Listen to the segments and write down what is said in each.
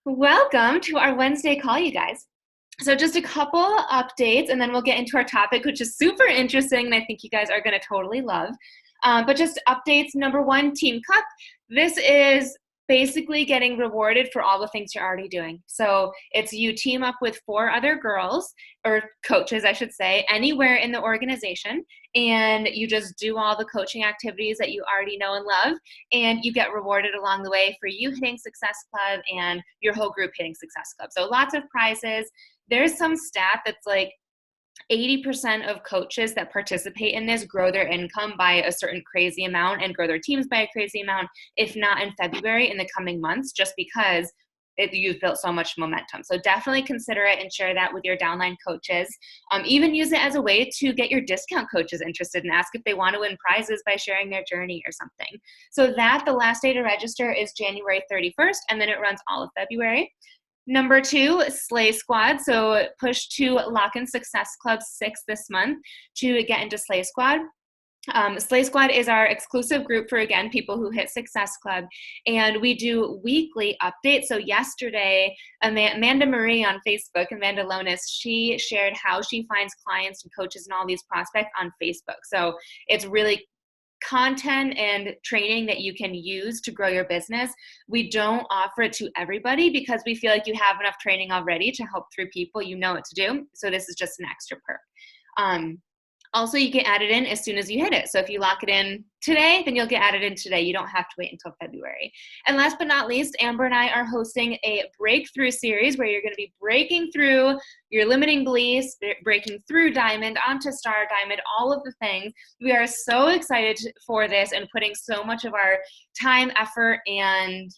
Welcome to our Wednesday call, you guys. So just a couple updates, and then we'll get into our topic, which is super interesting, and I think you guys are going to totally love. But just updates. Number one, Team Cup. This is basically getting rewarded for all the things you're already doing. So it's you team up with four other girls, or coaches, I should say, anywhere in the organization, and you just do all the coaching activities that you already know and love, and you get rewarded along the way for you hitting Success Club and your whole group hitting Success Club. So lots of prizes. There's some stat that's like 80% of coaches that participate in this grow their income by a certain crazy amount and grow their teams by a crazy amount, if not in February, in the coming months, just because you've built so much momentum. So definitely consider it and share that with your downline coaches. Even use it as a way to get your discount coaches interested and ask if they want to win prizes by sharing their journey or something. So that the last day to register is January 31st, and then it runs all of February. Number two, Slay Squad. So push to lock in Success Club 6 this month to get into Slay Squad. Slay Squad is our exclusive group for, again, people who hit Success Club. And we do weekly updates. So yesterday, Amanda Marie on Facebook, Amanda Lonis, she shared how she finds clients and coaches and all these prospects on Facebook. So it's really content and training that you can use to grow your business. We don't offer it to everybody because we feel like you have enough training already to help 3 people you know what to do. So this is just an extra perk. Also, you get added in as soon as you hit it. So if you lock it in today, then you'll get added in today. You don't have to wait until February. And last but not least, Amber and I are hosting a breakthrough series where you're going to be breaking through your limiting beliefs, breaking through Diamond, onto Star Diamond, all of the things. We are so excited for this and putting so much of our time, effort, and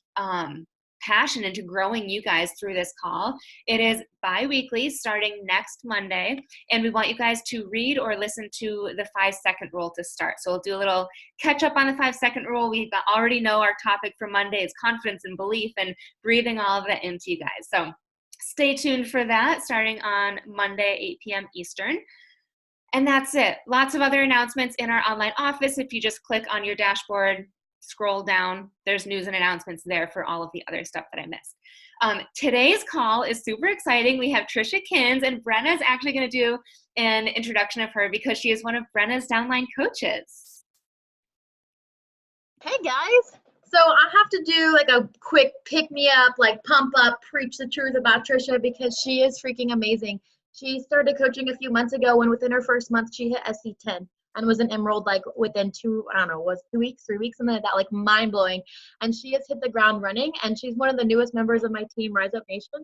passion into growing you guys through this call. It is bi-weekly starting next Monday, and we want you guys to read or listen to the 5-second rule to start. So we'll do a little catch up on the 5-second rule. We already know our topic for Monday is confidence and belief, and breathing all of that into you guys. So stay tuned for that starting on Monday, 8 p.m. Eastern. And that's it. Lots of other announcements in our online office. If you just click on your dashboard, scroll down, there's news and announcements there for all of the other stuff that I missed. Today's call is super exciting. We have Trisha Kins, and Brenna's actually going to do an introduction of her because she is one of Brenna's downline coaches. Hey guys, so I have to do like a quick pick me up, like pump up, preach the truth about Trisha because she is freaking amazing. She started coaching a few months ago, and within her first month, she hit SC10 and was an emerald like within I don't know, was 2 weeks, 3 weeks, something like that, like mind blowing. And she has hit the ground running, and she's one of the newest members of my team, Rise Up Nation.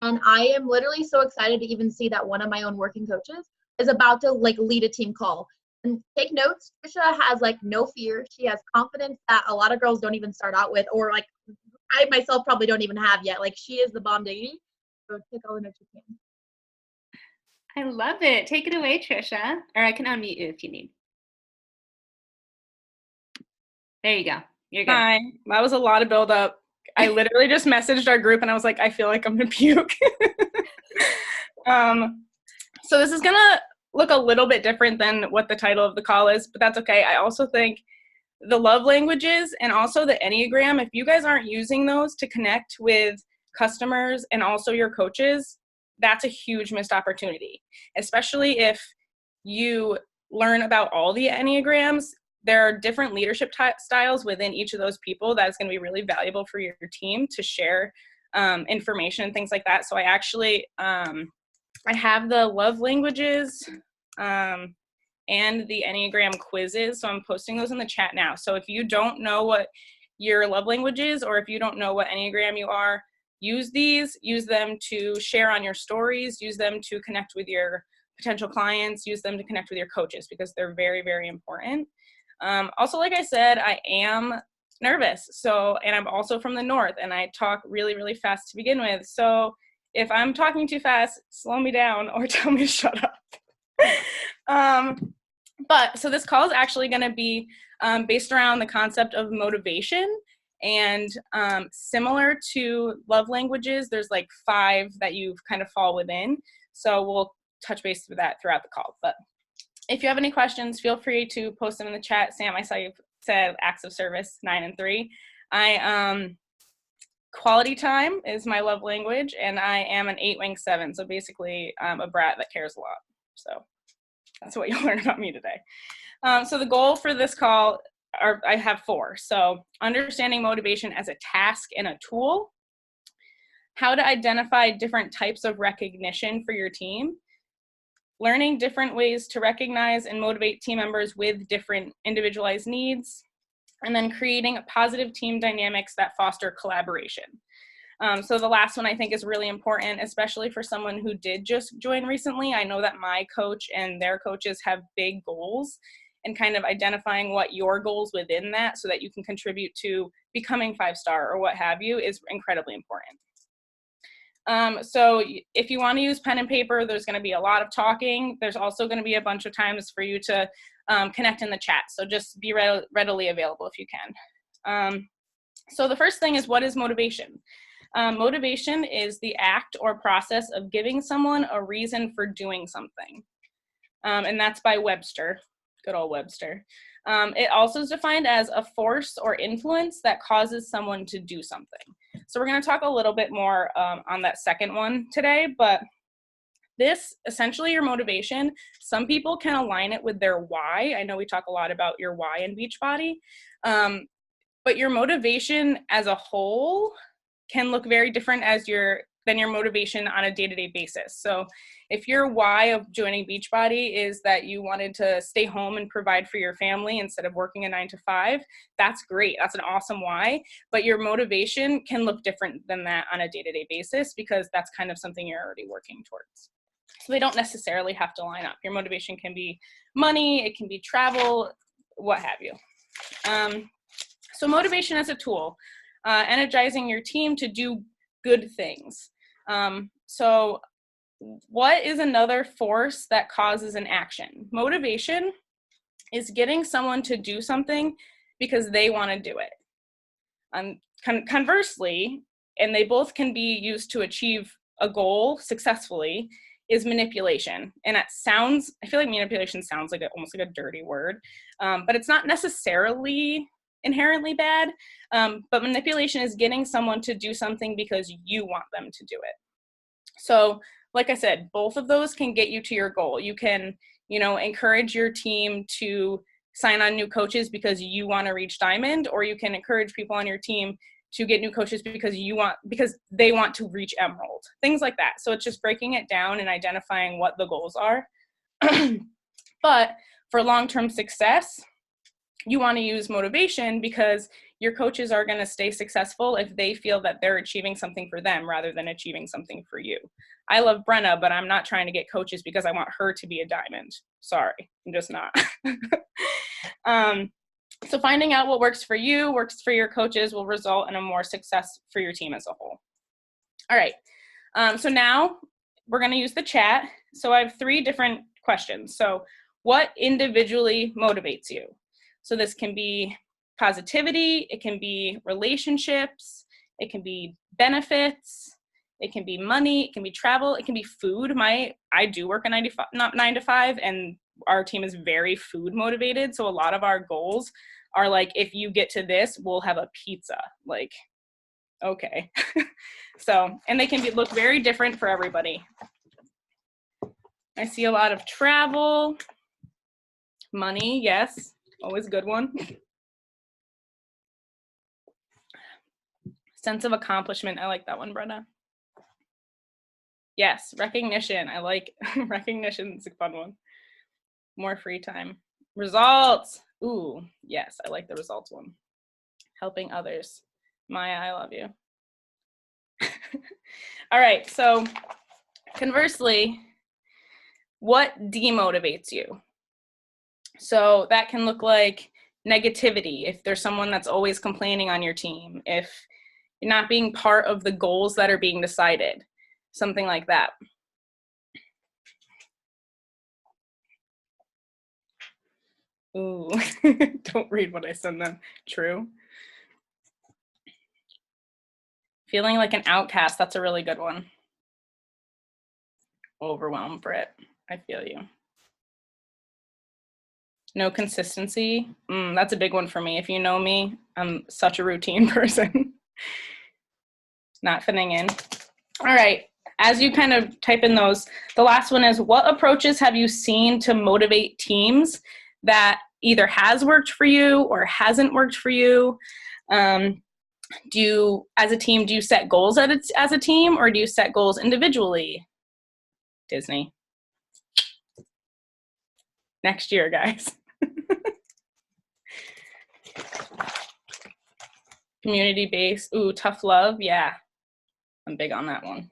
And I am literally so excited to even see that one of my own working coaches is about to like lead a team call. And take notes, Trisha has like no fear. She has confidence that a lot of girls don't even start out with, or like I myself probably don't even have yet. Like she is the bomb diggity. So take all the notes you can. I love it. Take it away, Trisha. Or I can unmute you if you need. There you go. You're good. Hi. That was a lot of buildup. I literally just messaged our group and I was like, I feel like I'm gonna puke. So this is gonna look a little bit different than what the title of the call is, but that's okay. I also think the love languages and also the Enneagram, if you guys aren't using those to connect with customers and also your coaches, that's a huge missed opportunity, especially if you learn about all the Enneagrams. There are different leadership styles within each of those people that is going to be really valuable for your team to share information and things like that. So I actually, I have the love languages and the Enneagram quizzes. So I'm posting those in the chat now. So if you don't know what your love language is, or if you don't know what Enneagram you are, use these, use them to share on your stories, use them to connect with your potential clients, use them to connect with your coaches because they're very, very important. Also, like I said, I am nervous. So, and I'm also from the North and I talk really, really fast to begin with. So if I'm talking too fast, slow me down or tell me to shut up. But so this call is actually going to be based around the concept of motivation, and similar to love languages, there's like 5 that you kind of fall within. So we'll touch base with that throughout the call. But if you have any questions, feel free to post them in the chat. Sam, I saw you said acts of service 9 and 3. Quality time is my love language, and I am an 8-wing-7, so basically I'm a brat that cares a lot. So that's what you'll learn about me today. So the goal for this call, I have 4. So understanding motivation as a task and a tool, how to identify different types of recognition for your team, learning different ways to recognize and motivate team members with different individualized needs, and then creating positive team dynamics that foster collaboration. So the last one I think is really important, especially for someone who did just join recently. I know that my coach and their coaches have big goals, and kind of identifying what your goals within that so that you can contribute to becoming 5-star or what have you is incredibly important. So if you want to use pen and paper, there's going to be a lot of talking. There's also going to be a bunch of times for you to connect in the chat. So just be readily available if you can. So the first thing is, what is motivation? Motivation is the act or process of giving someone a reason for doing something. And that's by Webster, good old Webster. It also is defined as a force or influence that causes someone to do something. So we're going to talk a little bit more on that second one today, but this, essentially your motivation, some people can align it with their why. I know we talk a lot about your why in Beachbody, but your motivation as a whole can look very different than your motivation on a day-to-day basis. So if your why of joining Beachbody is that you wanted to stay home and provide for your family instead of working a 9-to-5, that's great. That's an awesome why. But your motivation can look different than that on a day-to-day basis, because that's kind of something you're already working towards. So they don't necessarily have to line up. Your motivation can be money, it can be travel, what have you. So motivation as a tool, energizing your team to do good things. So what is another force that causes an action? Motivation is getting someone to do something because they want to do it. Conversely, and they both can be used to achieve a goal successfully, is manipulation. And I feel like manipulation sounds like almost like a dirty word, but it's not necessarily inherently bad. But manipulation is getting someone to do something because you want them to do it. So like I said, both of those can get you to your goal. You can, encourage your team to sign on new coaches because you want to reach diamond, or you can encourage people on your team to get new coaches because they want to reach emerald, things like that. So it's just breaking it down and identifying what the goals are. But for long-term success, you want to use motivation because your coaches are going to stay successful if they feel that they're achieving something for them rather than achieving something for you. I love Brenna, but I'm not trying to get coaches because I want her to be a diamond. Sorry, I'm just not. So finding out what works for you, works for your coaches, will result in a more success for your team as a whole. All right. So now we're going to use the chat. So I have 3 different questions. So what individually motivates you? So this can be positivity, it can be relationships, it can be benefits, it can be money, it can be travel, it can be food. I do work a 9-to-5, and our team is very food motivated. So a lot of our goals are like, if you get to this, we'll have a pizza. Like, okay. So, and they can look very different for everybody. I see a lot of travel, money, yes. Always a good one. Sense of accomplishment. I like that one, Brenna. Yes, recognition. I like recognition. It's a fun one. More free time. Results. Ooh, yes, I like the results one. Helping others. Maya, I love you. All right, so conversely, what demotivates you? So that can look like negativity, if there's someone that's always complaining on your team, if you're not being part of the goals that are being decided, something like that. Ooh, don't read what I send them. True. Feeling like an outcast, that's a really good one. Overwhelmed, Britt. I feel you. No consistency. That's a big one for me. If you know me, I'm such a routine person. not fitting in. All right. As you kind of type in those, the last one is, what approaches have you seen to motivate teams that either has worked for you or hasn't worked for you? As a team, do you set goals as a team, or do you set goals individually? Disney. Next year, guys. Community-based. Ooh, tough love. Yeah, I'm big on that one.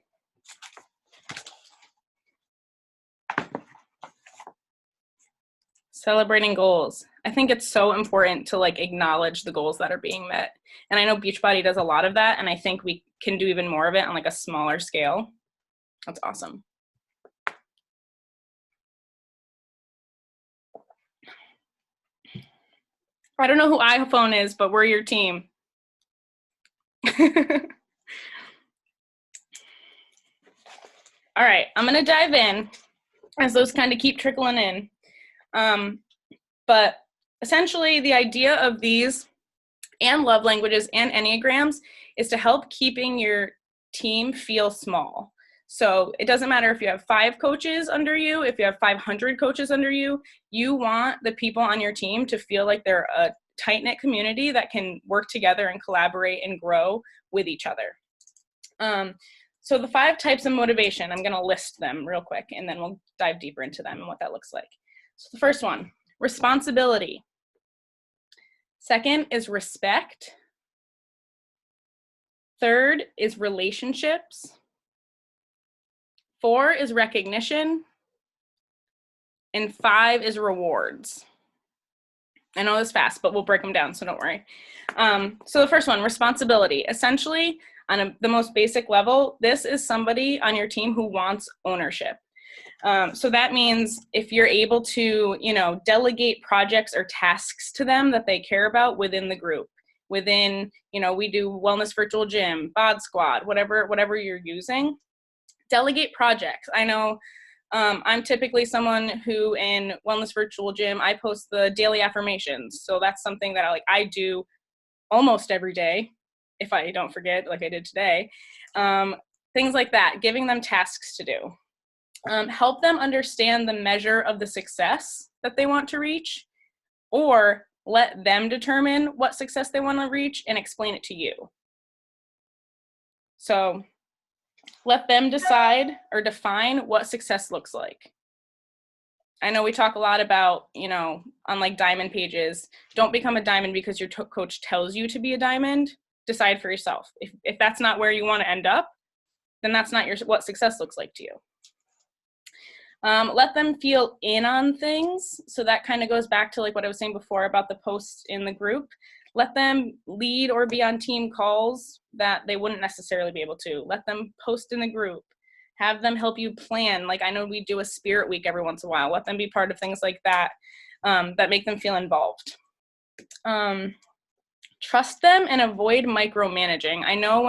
Celebrating goals. I think it's so important to like acknowledge the goals that are being met. And I know Beachbody does a lot of that, and I think we can do even more of it on like a smaller scale. That's awesome. I don't know who iPhone is, but we're your team. All right, I'm gonna dive in as those kind of keep trickling in. But essentially the idea of these and love languages and Enneagrams is to help keeping your team feel small. So it doesn't matter if you have 5 coaches under you, if you have 500 coaches under you, you want the people on your team to feel like they're a tight-knit community that can work together and collaborate and grow with each other. So the 5 types of motivation, I'm gonna list them real quick, and then we'll dive deeper into them and what that looks like. So the first one, responsibility. Second is respect. Third is relationships. 4 is recognition. And 5 is rewards. I know this fast, but we'll break them down, so don't worry. So the first one, responsibility. Essentially, on the most basic level, this is somebody on your team who wants ownership. So that means if you're able to, delegate projects or tasks to them that they care about within the group, within, we do Wellness Virtual Gym, Bod Squad, whatever you're using, delegate projects. I know I'm typically someone who in Wellness Virtual Gym, I post the daily affirmations. So that's something that I do almost every day, if I don't forget, like I did today. Things like that, giving them tasks to do. Help them understand the measure of the success that they want to reach, or let them determine what success they want to reach and explain it to you. So let them decide or define what success looks like. I know we talk a lot about, on like diamond pages, don't become a diamond because your coach tells you to be a diamond. Decide for yourself. If that's not where you want to end up, then that's not what success looks like to you. Let them feel in on things. So that kind of goes back to like what I was saying before about the posts in the group. Let them lead or be on team calls that they wouldn't necessarily be able to. Let them post in the group. Have them help you plan. Like I know we do a spirit week every once in a while. Let them be part of things like that that make them feel involved. Trust them and avoid micromanaging. I know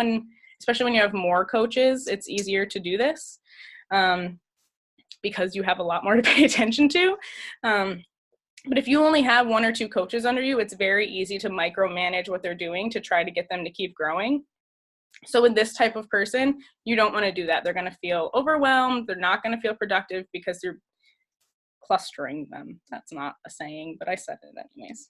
especially when you have more coaches, it's easier to do this. Because you have a lot more to pay attention to. But if you only have 1 or 2 coaches under you, it's very easy to micromanage what they're doing to try to get them to keep growing. So with this type of person, you don't want to do that. They're going to feel overwhelmed. They're not going to feel productive because you're clustering them. That's not a saying, but I said it anyways.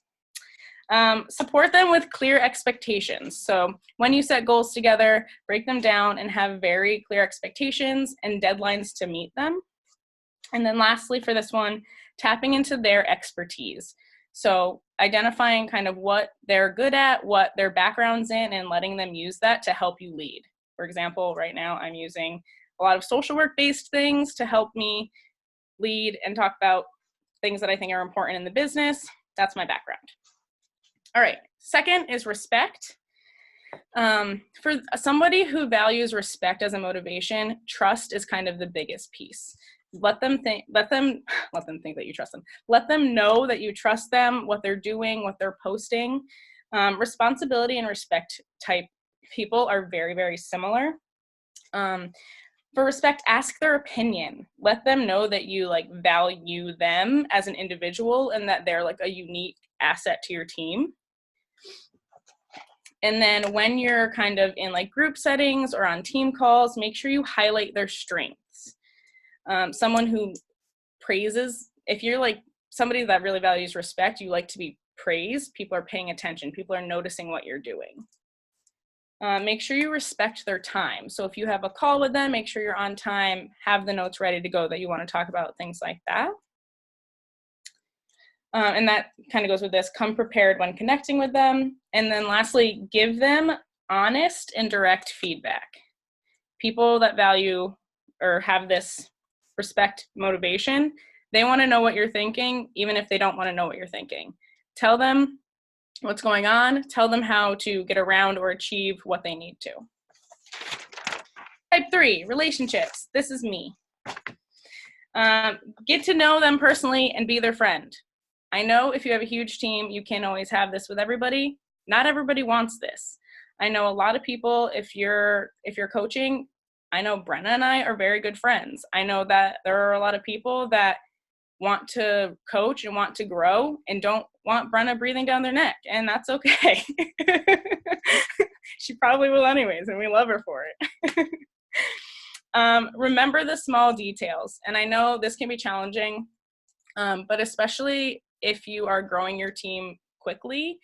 Support them with clear expectations. So when you set goals together, break them down and have very clear expectations and deadlines to meet them. And then lastly for this one, tapping into their expertise. So identifying kind of what they're good at, what their background's in, and letting them use that to help you lead. For example, right now I'm using a lot of social work-based things to help me lead and talk about things that I think are important in the business. That's my background. All right, second is respect. For somebody who values respect as a motivation, trust is kind of the biggest piece. Let them think that you trust them. Let them know that you trust them, what they're doing, what they're posting. Responsibility and respect type people are very, very similar. For respect, ask their opinion. Let them know that you value them as an individual and that they're like a unique asset to your team. And then when you're kind of in like group settings or on team calls, make sure you highlight their strengths. Someone who praises, if you're like somebody that really values respect, you like to be praised, people are paying attention, people are noticing what you're doing. Make sure you respect their time. So if you have a call with them, make sure you're on time, have the notes ready to go that you want to talk about, things like that. And that kind of goes with this, come prepared when connecting with them. And then lastly, give them honest and direct feedback. People that value or have this respect motivation, they want to know what you're thinking, even if they don't want to know what you're thinking. Tell them what's going on, tell them how to get around or achieve what they need to. Type 3, relationships. This is me. Get to know them personally and be their friend. I know if you have a huge team, you can't always have this with everybody. Not everybody wants this. I know a lot of people, if you're coaching, I know Brenna and I are very good friends. I know that there are a lot of people that want to coach and want to grow and don't want Brenna breathing down their neck, and that's okay. She probably will anyways, and we love her for it. Remember the small details, and I know this can be challenging, but especially if you are growing your team quickly,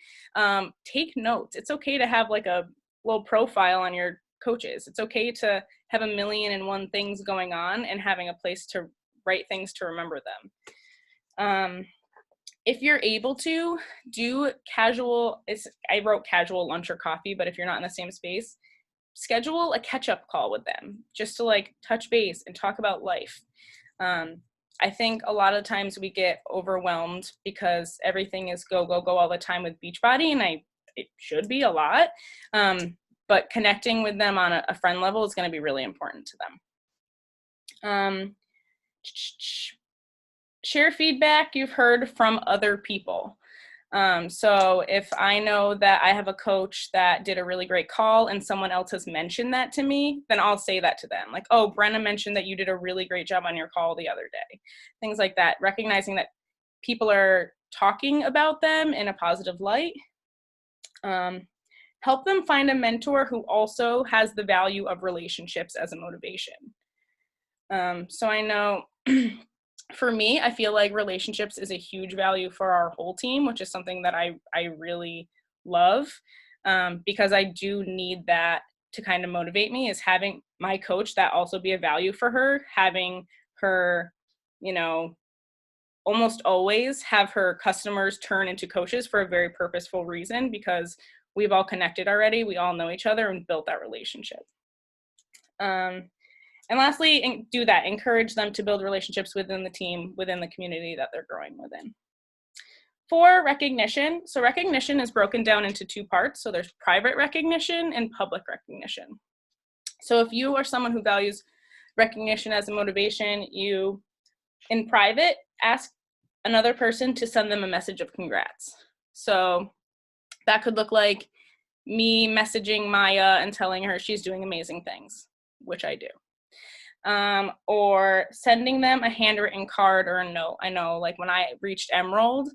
take notes. It's okay to have like a little profile on your coaches. It's okay to have 1,000,001 things going on and having a place to write things to remember them. If you're able to, do casual, I wrote casual lunch or coffee, but if you're not in the same space, schedule a catch-up call with them just to like touch base and talk about life. I think a lot of times we get overwhelmed because everything is go, go, go all the time with Beachbody, and it should be a lot, but connecting with them on a friend level is going to be really important to them. Share feedback you've heard from other people. So if I know that I have a coach that did a really great call and someone else has mentioned that to me, then I'll say that to them. Like, oh, Brenna mentioned that you did a really great job on your call the other day. Things like that, recognizing that people are talking about them in a positive light. Help them find a mentor who also has the value of relationships as a motivation. So I know for me, I feel like relationships is a huge value for our whole team, which is something that I really love, because I do need that to kind of motivate me, is having my coach that also be a value for her, having her, almost always have her customers turn into coaches for a very purposeful reason, because we've all connected already. We all know each other and built that relationship. And lastly, do that. Encourage them to build relationships within the team, within the community that they're growing within. 4, recognition. So recognition is broken down into 2 parts. So there's private recognition and public recognition. So if you are someone who values recognition as a motivation, you, in private, ask another person to send them a message of congrats. So that could look like me messaging Maya and telling her she's doing amazing things, which I do. Or sending them a handwritten card or a note. I know, like when I reached Emerald,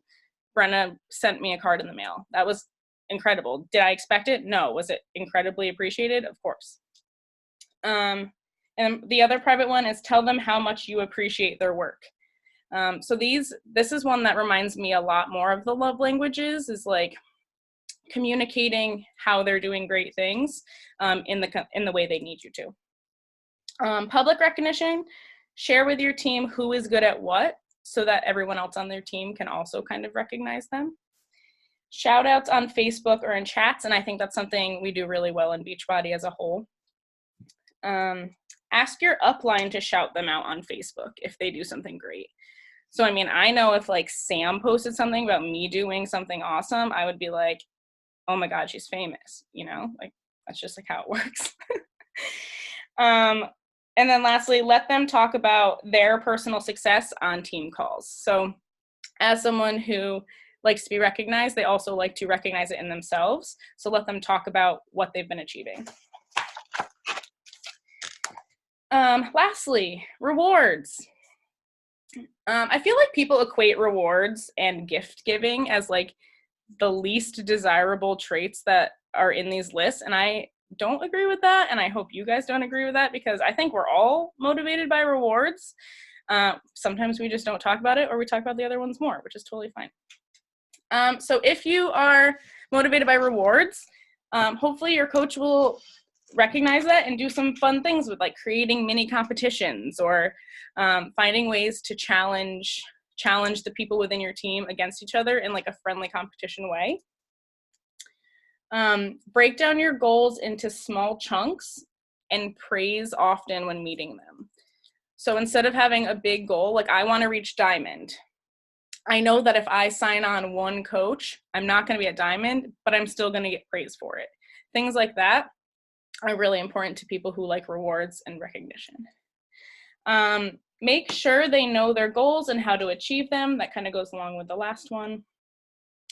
Brenna sent me a card in the mail. That was incredible. Did I expect it? No. Was it incredibly appreciated? Of course. And the other private one is tell them how much you appreciate their work. So this is one that reminds me a lot more of the love languages, is like communicating how they're doing great things in the way they need you to. Public recognition, share with your team who is good at what, so that everyone else on their team can also kind of recognize them. Shout outs on Facebook or in chats, and I think that's something we do really well in Beachbody as a whole. Ask your upline to shout them out on Facebook if they do something great. So, I mean, I know if like Sam posted something about me doing something awesome, I would be like, oh my God, she's famous, like that's just like how it works. And then lastly, let them talk about their personal success on team calls. So as someone who likes to be recognized, they also like to recognize it in themselves. So let them talk about what they've been achieving. Lastly, rewards. I feel like people equate rewards and gift giving as like the least desirable traits that are in these lists. And I don't agree with that. And I hope you guys don't agree with that, because I think we're all motivated by rewards. Sometimes we just don't talk about it, or we talk about the other ones more, which is totally fine. So if you are motivated by rewards, hopefully your coach will recognize that and do some fun things with, like, creating mini competitions, or finding ways to challenge the people within your team against each other in like a friendly competition way. Break down your goals into small chunks and praise often when meeting them. So instead of having a big goal, like I want to reach diamond, I know that if I sign on one coach, I'm not going to be at diamond, but I'm still going to get praise for it. Things like that are really important to people who like rewards and recognition. Make sure they know their goals and how to achieve them. That kind of goes along with the last one.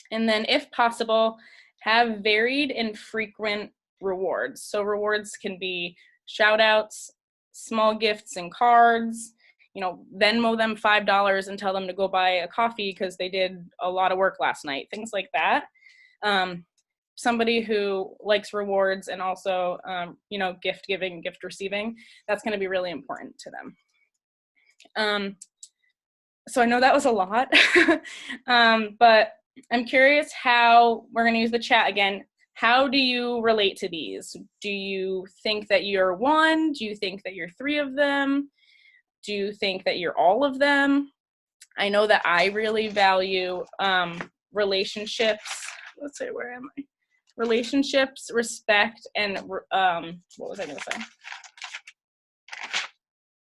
And then if possible, have varied and frequent rewards. So rewards can be shout outs, small gifts and cards, Venmo them $5 and tell them to go buy a coffee because they did a lot of work last night, things like that. Somebody who likes rewards and also, gift giving, gift receiving, that's going to be really important to them. So I know that was a lot, but I'm curious how we're going to use the chat again. How do you relate to these? Do you think that you're one? Do you think that you're three of them? Do you think that you're all of them? I know that I really value relationships. Let's see, where am I? Relationships, respect, and what was I going to say?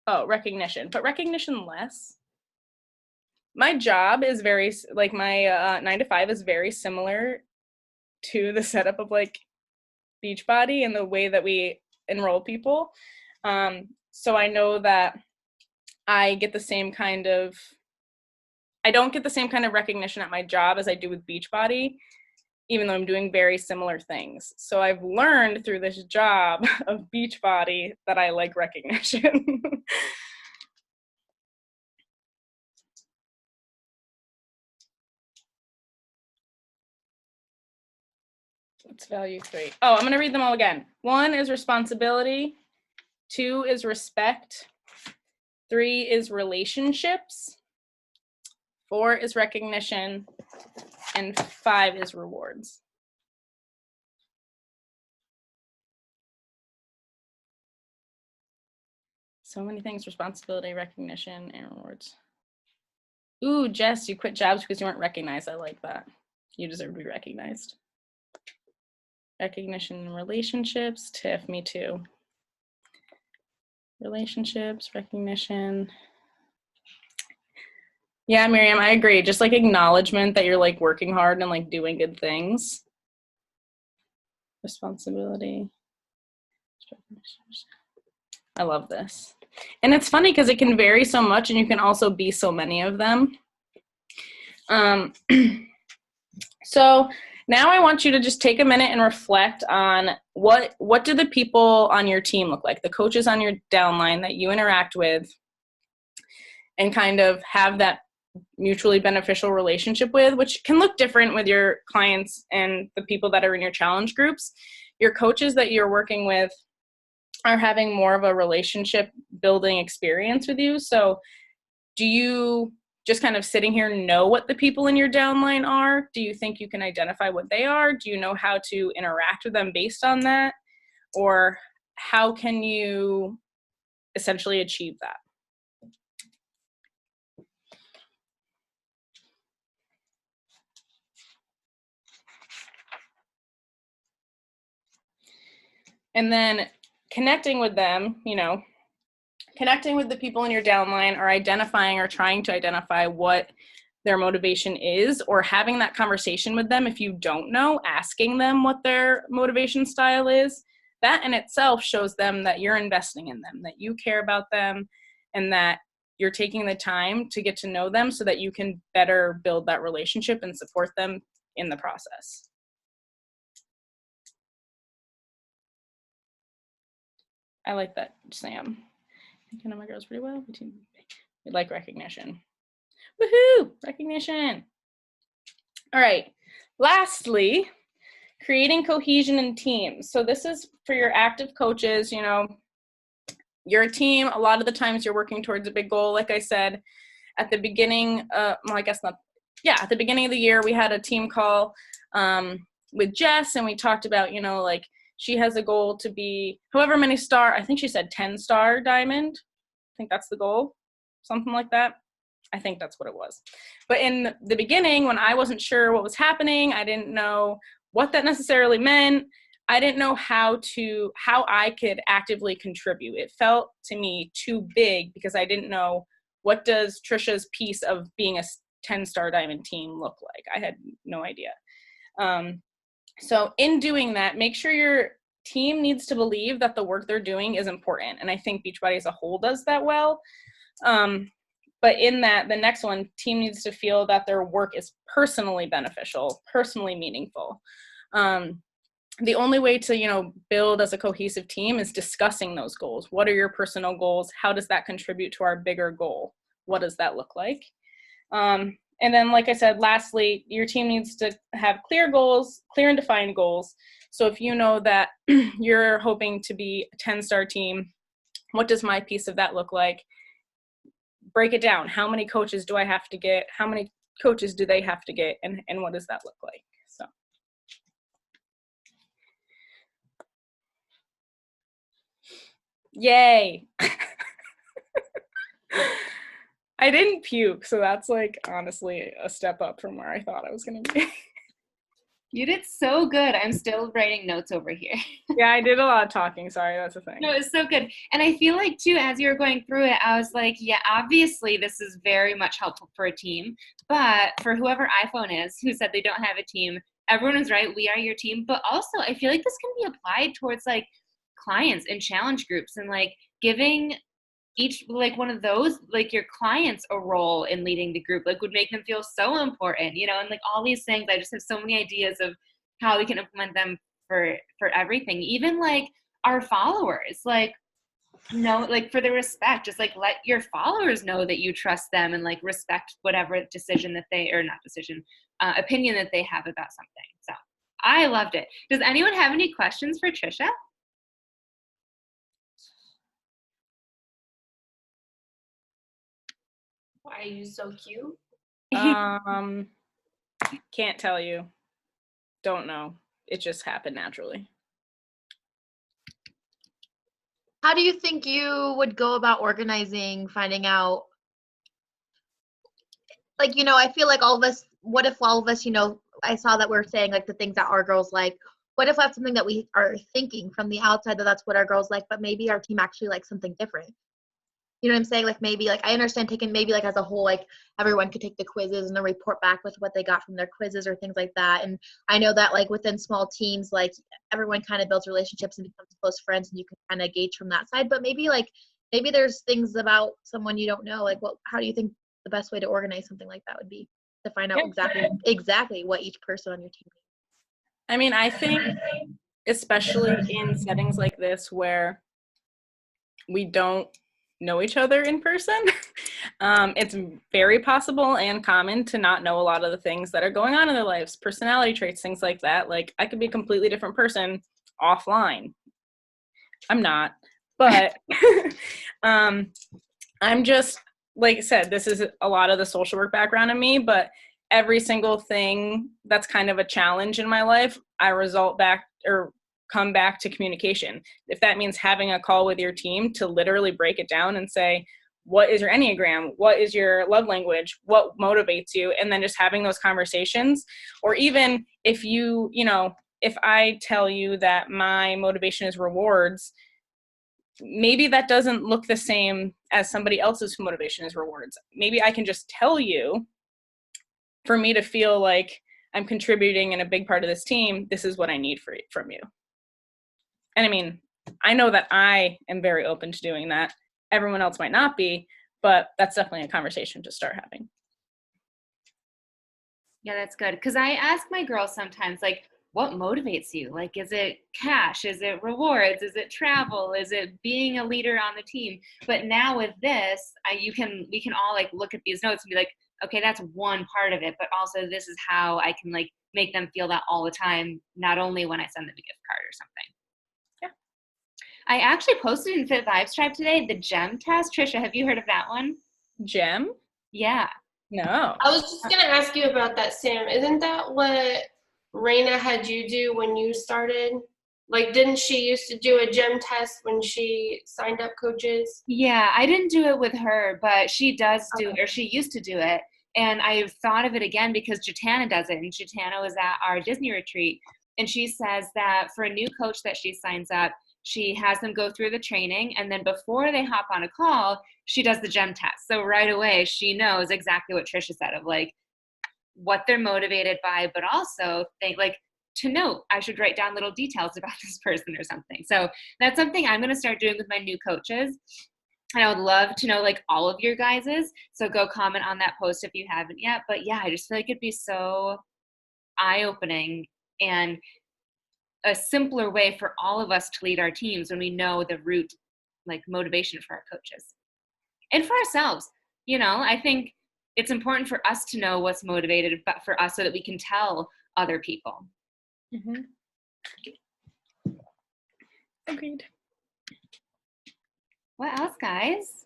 Oh, recognition, but recognition less. My job is very, like my 9 to 5 is very similar to the setup of like Beachbody and the way that we enroll people. So I know that I get the same kind of, I don't get the same kind of recognition at my job as I do with Beachbody, even though I'm doing very similar things. So I've learned through this job of Beachbody that I like recognition. What's value 3? Oh, I'm going to read them all again. 1 is responsibility. 2 is respect. 3 is relationships. 4 is recognition. And 5 is rewards. So many things: responsibility, recognition, and rewards. Ooh, Jess, you quit jobs because you weren't recognized. I like that. You deserve to be recognized. Recognition and relationships. Tiff, me too. Relationships, recognition. Yeah, Miriam, I agree. Just like acknowledgement that you're like working hard and like doing good things. Responsibility. I love this. And it's funny because it can vary so much and you can also be so many of them. So now I want you to just take a minute and reflect on what do the people on your team look like, the coaches on your downline that you interact with, and kind of have that mutually beneficial relationship with, which can look different with your clients and the people that are in your challenge groups. Your coaches that you're working with are having more of a relationship building experience with you. So do you just kind of sitting here know what the people in your downline are? Do you think you can identify what they are? Do you know how to interact with them based on that? Or how can you essentially achieve that? And then connecting with them, connecting with the people in your downline, or identifying or trying to identify what their motivation is, or having that conversation with them if you don't know, asking them what their motivation style is. That in itself shows them that you're investing in them, that you care about them, and that you're taking the time to get to know them so that you can better build that relationship and support them in the process. I like that, Sam. I think I know my girls pretty well. We like recognition. Woohoo! Recognition. All right. Lastly, creating cohesion in teams. So this is for your active coaches. You know, you're a team. A lot of the times you're working towards a big goal. Like I said, at the beginning, well, I guess not. Yeah, at the beginning of the year, we had a team call with Jess, and we talked about, you know, like she has a goal to be however many star, I think she said 10-star diamond. I think that's the goal, something like that. I think that's what it was. But in the beginning, when I wasn't sure what was happening, I didn't know what that necessarily meant. I didn't know how I could actively contribute. It felt to me too big because I didn't know, what does Trisha's piece of being a 10-star diamond team look like? I had no idea. So in doing that, make sure your team needs to believe that the work they're doing is important. And I think Beachbody as a whole does that well. But in that, the next one, team needs to feel that their work is personally beneficial, personally meaningful. The only way to, you know, build as a cohesive team is discussing those goals. What are your personal goals? How does that contribute to our bigger goal? What does that look like? And then, like I said, lastly, your team needs to have clear goals, clear and defined goals. So if you know that you're hoping to be a 10-star team, what does my piece of that look like? Break it down. How many coaches do I have to get? How many coaches do they have to get? And what does that look like? So. Yay. I didn't puke, so that's like honestly a step up from where I thought I was going to be. You did so good. I'm still writing notes over here. Yeah, I did a lot of talking. Sorry, that's the thing. No, it's so good. And I feel like, too, as you were going through it, I was like, yeah, obviously this is very much helpful for a team. But for whoever iPhone is who said they don't have a team, everyone is right. We are your team. But also, I feel like this can be applied towards, like, clients and challenge groups and, like, giving each, like, one of those, like, your clients a role in leading the group, like, would make them feel so important, you know, and, like, all these things. I just have so many ideas of how we can implement them for everything, even, like, our followers, like, you know, like, for the respect, just, like, let your followers know that you trust them and, like, respect whatever decision that they, or not decision, opinion that they have about something. So I loved it. Does anyone have any questions for Trisha? Why are you so cute? Can't tell you. Don't know. It just happened naturally. How do you think you would go about organizing, finding out, like, you know, I feel like all of us, what if all of us, you know, I saw that we're saying like the things that our girls like. What if that's something that we are thinking from the outside that that's what our girls like, but maybe our team actually likes something different? You know what I'm saying? Like maybe, like I understand taking maybe like as a whole, like everyone could take the quizzes and then report back with what they got from their quizzes or things like that. And I know that like within small teams, like everyone kind of builds relationships and becomes close friends and you can kind of gauge from that side. But maybe like, maybe there's things about someone you don't know. Like what, how do you think the best way to organize something like that would be to find out exactly what each person on your team needs? I mean, I think especially in settings like this where we don't know each other in person, it's very possible and common to not know a lot of the things that are going on in their lives, personality traits, things like that. Like I could be a completely different person offline. I'm not, but I'm just, like I said, this is a lot of the social work background in me, but every single thing that's kind of a challenge in my life, I come back to communication. If that means having a call with your team to literally break it down and say, what is your Enneagram? What is your love language? What motivates you? And then just having those conversations. Or even if you know, if I tell you that my motivation is rewards, maybe that doesn't look the same as somebody else's motivation is rewards. Maybe I can just tell you, for me to feel like I'm contributing in a big part of this team, this is what I need from you. And I mean, I know that I am very open to doing that. Everyone else might not be, but that's definitely a conversation to start having. Yeah, that's good. Because I ask my girls sometimes, like, what motivates you? Like, is it cash? Is it rewards? Is it travel? Is it being a leader on the team? But now with this, we can all like look at these notes and be like, okay, that's one part of it, but also this is how I can like make them feel that all the time, not only when I send them a gift card or something. Yeah. I actually posted in Fit Vibes Tribe today the GEM test. Trisha, have you heard of that one? GEM? Yeah. No. I was just gonna ask you about that, Sam. Isn't that what Raina had you do when you started? Like, didn't she used to do a GEM test when she signed up coaches? Yeah, I didn't do it with her, but she does do it, or she used to do it. And I've thought of it again because Jatana does it. And Jatana was at our Disney retreat. And she says that for a new coach that she signs up, she has them go through the training. And then before they hop on a call, she does the GEM test. So right away, she knows exactly what Trisha said of like what they're motivated by, but also think like, to note, I should write down little details about this person or something. So that's something I'm going to start doing with my new coaches. And I would love to know like all of your guys's. So go comment on that post if you haven't yet. But yeah, I just feel like it'd be so eye-opening and a simpler way for all of us to lead our teams when we know the root like motivation for our coaches and for ourselves. You know, I think it's important for us to know what's motivated but for us so that we can tell other people. Mm-hmm. Agreed. What else, guys?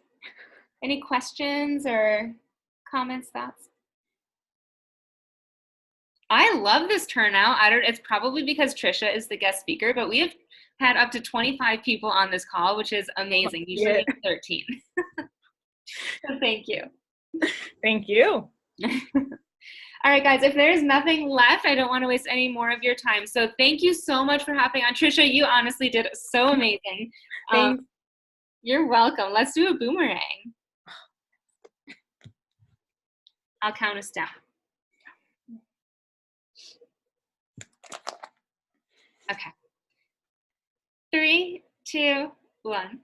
Any questions or comments, thoughts? I love this turnout. It's probably because Trisha is the guest speaker, but we have had up to 25 people on this call, which is amazing. Usually we have 13. So thank you. Thank you. All right, guys, if there's nothing left, I don't want to waste any more of your time. So thank you so much for hopping on. Trisha, you honestly did so amazing. Thanks. You're welcome. Let's do a boomerang. I'll count us down. Okay. 3, 2, 1.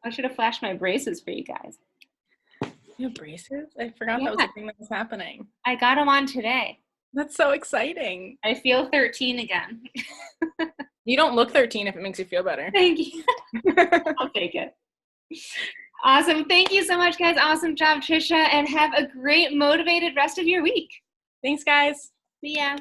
I should have flashed my braces for you guys. You have braces? I forgot that was a thing that was happening. I got them on today. That's so exciting. I feel 13 again. You don't look 13 if it makes you feel better. Thank you. I'll take it. Awesome. Thank you so much, guys. Awesome job, Trisha. And have a great, motivated rest of your week. Thanks, guys. See ya.